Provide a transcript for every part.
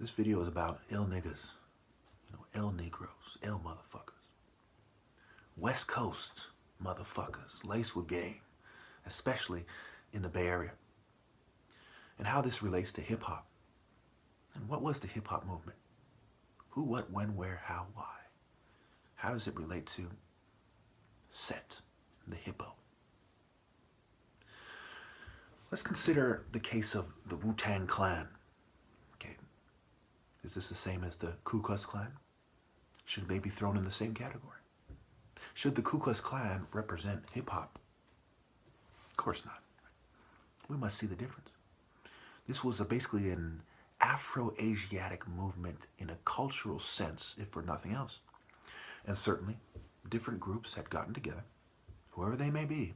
This video is about ill niggas, ill Negroes, ill motherfuckers. West Coast motherfuckers, laced with game, especially in the Bay Area. And how this relates to hip hop. And what was the hip hop movement? Who, what, when, where, how, why? How does it relate to Set, the hippo? Let's consider the case of the Wu-Tang Clan. Okay, is this the same as the Ku Klux Klan? Should they be thrown in the same category? Should the Ku Klux Klan represent hip-hop? Of course not. We must see the difference. This was basically an Afro-Asiatic movement in a cultural sense, if for nothing else. And certainly, different groups had gotten together, whoever they may be,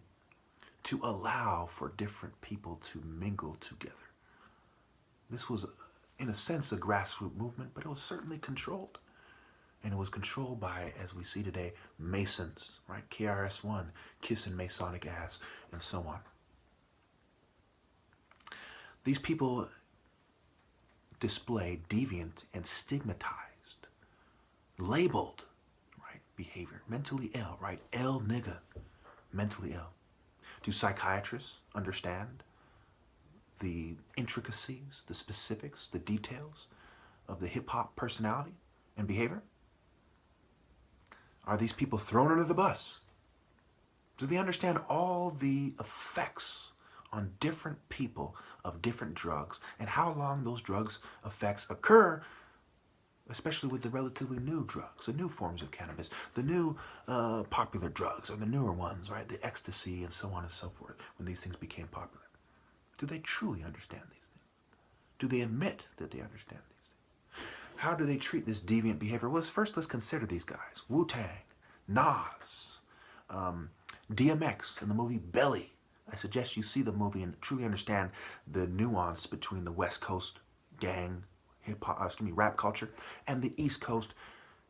to allow for different people to mingle together. This was, in a sense, a grassroots movement, but it was certainly controlled. And it was controlled by, as we see today, Masons, right? KRS-One, kissing Masonic ass, and so on. These people display deviant and stigmatized, labeled, right, behavior, mentally ill, right? Ill nigga, mentally ill. Do psychiatrists understand the intricacies, the specifics, the details of the hip-hop personality and behavior? Are these people thrown under the bus? Do they understand all the effects on different people of different drugs and how long those drugs effects occur, especially with the relatively new drugs, the new forms of cannabis, the new popular drugs, or the newer ones, right? The ecstasy and so on and so forth, when these things became popular. Do they truly understand these things? Do they admit that they understand these things? How do they treat this deviant behavior? Well, let's consider these guys. Wu-Tang, Nas, DMX in the movie Belly. I suggest you see the movie and truly understand the nuance between the West Coast gang, rap culture, and the East Coast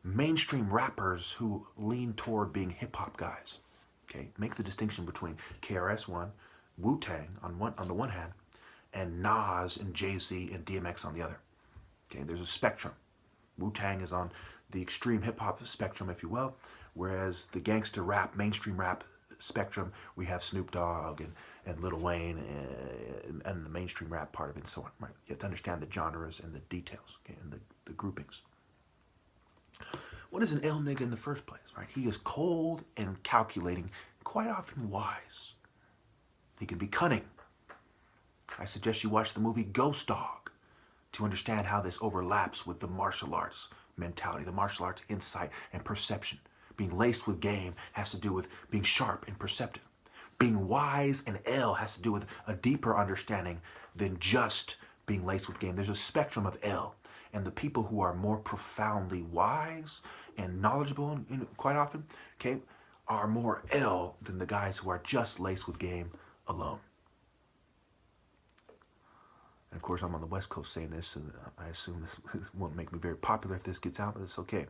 mainstream rappers who lean toward being hip-hop guys. Okay, make the distinction between KRS-One, Wu-Tang on the one hand, and Nas and Jay-Z and DMX on the other. Okay, there's a spectrum. Wu-Tang is on the extreme hip-hop spectrum, if you will, whereas the gangster rap, mainstream rap spectrum, we have Snoop Dogg and Lil Wayne and the mainstream rap part of it and so on, right? You have to understand the genres and the details, okay, and the groupings. What is an ill nigga in the first place, right? He is cold and calculating, quite often wise. He can be cunning. I suggest you watch the movie Ghost Dog to understand how this overlaps with the martial arts mentality, the martial arts insight and perception. Being laced with game has to do with being sharp and perceptive. Being wise and ill has to do with a deeper understanding than just being laced with game. There's a spectrum of ill, and the people who are more profoundly wise and knowledgeable, quite often, okay, are more ill than the guys who are just laced with game alone. And of course, I'm on the West Coast saying this, and I assume this won't make me very popular if this gets out, but it's okay.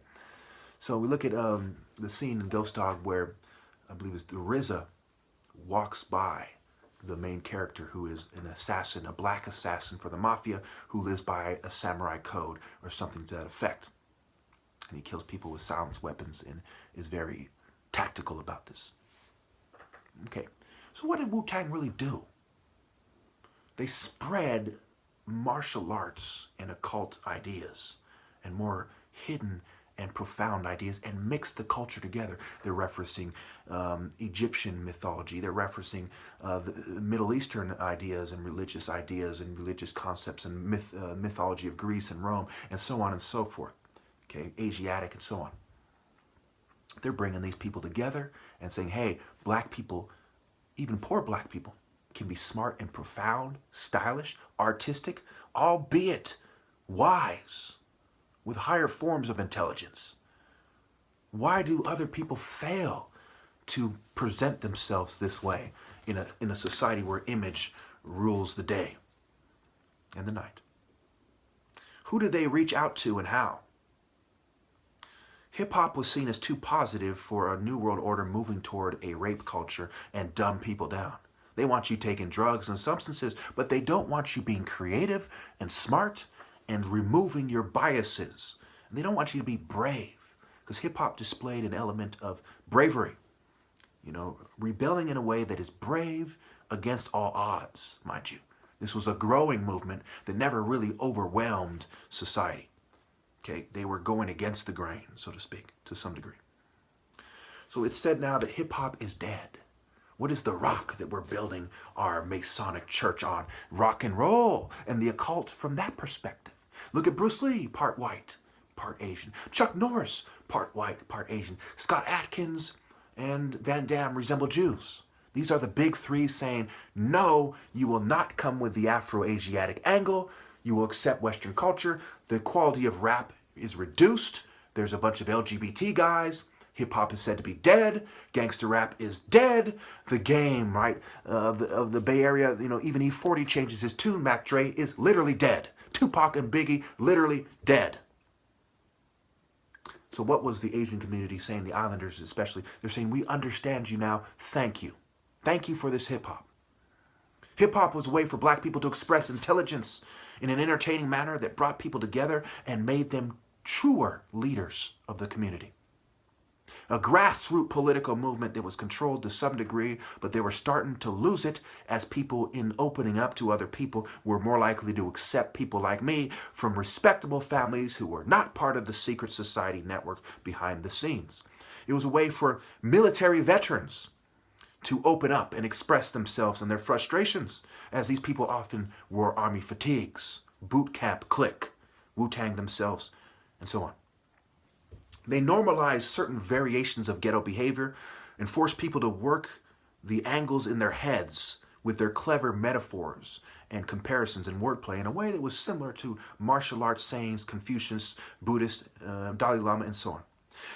So we look at the scene in Ghost Dog where I believe it's the RZA walks by the main character who is an assassin, a black assassin for the mafia who lives by a samurai code or something to that effect. And he kills people with silenced weapons and is very tactical about this. Okay, so what did Wu-Tang really do? They spread martial arts and occult ideas and more hidden and profound ideas and mix the culture together. They're referencing Egyptian mythology. They're referencing the Middle Eastern ideas and religious concepts and mythology of Greece and Rome and so on and so forth. Okay, Asiatic and so on. They're bringing these people together and saying, hey, black people, even poor black people, can be smart and profound, stylish, artistic, albeit wise, with higher forms of intelligence. Why do other people fail to present themselves this way in a society where image rules the day and the night? Who do they reach out to and how? Hip-hop was seen as too positive for a new world order moving toward a rape culture and dumb people down. They want you taking drugs and substances, but they don't want you being creative and smart and removing your biases. And they don't want you to be brave, because hip-hop displayed an element of bravery. You know, rebelling in a way that is brave against all odds, mind you. This was a growing movement that never really overwhelmed society. Okay, they were going against the grain, so to speak, to some degree. So it's said now that hip-hop is dead. What is the rock that we're building our Masonic church on? Rock and roll and the occult from that perspective. Look at Bruce Lee, part white, part Asian. Chuck Norris, part white, part Asian. Scott Adkins and Van Damme resemble Jews. These are the big three saying, no, you will not come with the Afro-Asiatic angle. You will accept Western culture. The quality of rap is reduced. There's a bunch of LGBT guys. Hip-hop is said to be dead. Gangster rap is dead. The game, right, of the Bay Area, you know, even E40 changes his tune. Mac Dre is literally dead. Tupac and Biggie, literally dead. So what was the Asian community saying, the Islanders especially? They're saying, we understand you now. Thank you. Thank you for this hip-hop. Hip-hop was a way for black people to express intelligence in an entertaining manner that brought people together and made them truer leaders of the community. A grassroots political movement that was controlled to some degree, but they were starting to lose it as people, in opening up to other people, were more likely to accept people like me from respectable families who were not part of the secret society network behind the scenes. It was a way for military veterans to open up and express themselves and their frustrations, as these people often wore army fatigues, boot camp clique, Wu-Tang themselves, and so on. They normalized certain variations of ghetto behavior and forced people to work the angles in their heads with their clever metaphors and comparisons and wordplay in a way that was similar to martial arts sayings, Confucius, Buddhist, Dalai Lama, and so on.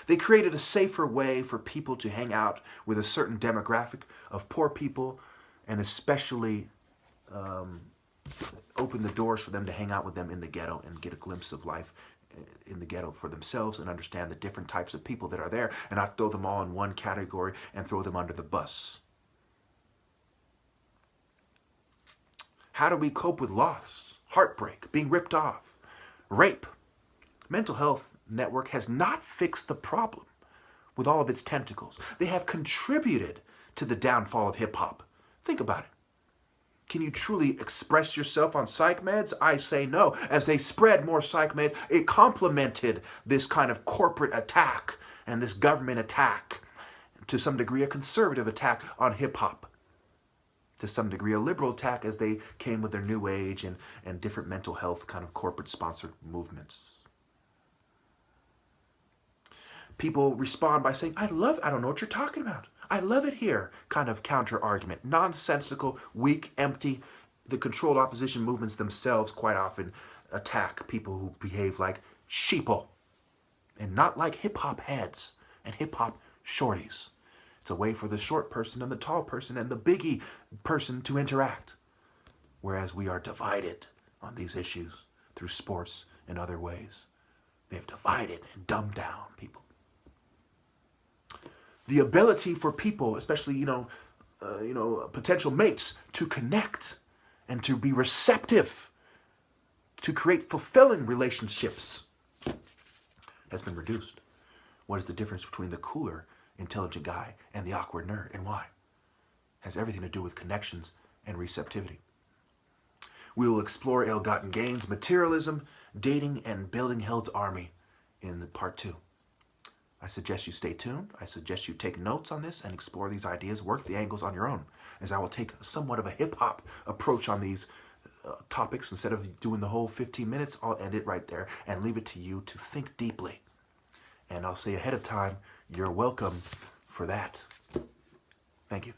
They created a safer way for people to hang out with a certain demographic of poor people, and especially open the doors for them to hang out with them in the ghetto and get a glimpse of life in the ghetto for themselves and understand the different types of people that are there and not throw them all in one category and throw them under the bus. How do we cope with loss, heartbreak, being ripped off, rape? Mental health network has not fixed the problem with all of its tentacles. They have contributed to the downfall of hip-hop. Think about it. Can you truly express yourself on psych meds? I say no. As they spread more psych meds, it complemented this kind of corporate attack and this government attack, to some degree a conservative attack on hip-hop, to some degree a liberal attack as they came with their new age and different mental health kind of corporate-sponsored movements. People respond by saying, I don't know what you're talking about. I love it here, kind of counter-argument. Nonsensical, weak, empty. The controlled opposition movements themselves quite often attack people who behave like sheeple and not like hip-hop heads and hip-hop shorties. It's a way for the short person and the tall person and the biggie person to interact, whereas we are divided on these issues through sports and other ways. They have divided and dumbed down people. The ability for people, especially, potential mates, to connect and to be receptive, to create fulfilling relationships, has been reduced. What is the difference between the cooler, intelligent guy and the awkward nerd, and why? It has everything to do with connections and receptivity. We will explore ill-gotten gains, materialism, dating, and building Hell's Army in part 2. I suggest you stay tuned. I suggest you take notes on this and explore these ideas, work the angles on your own, as I will take somewhat of a hip-hop approach on these topics. Instead of doing the whole 15 minutes, I'll end it right there and leave it to you to think deeply. And I'll say ahead of time, you're welcome for that. Thank you.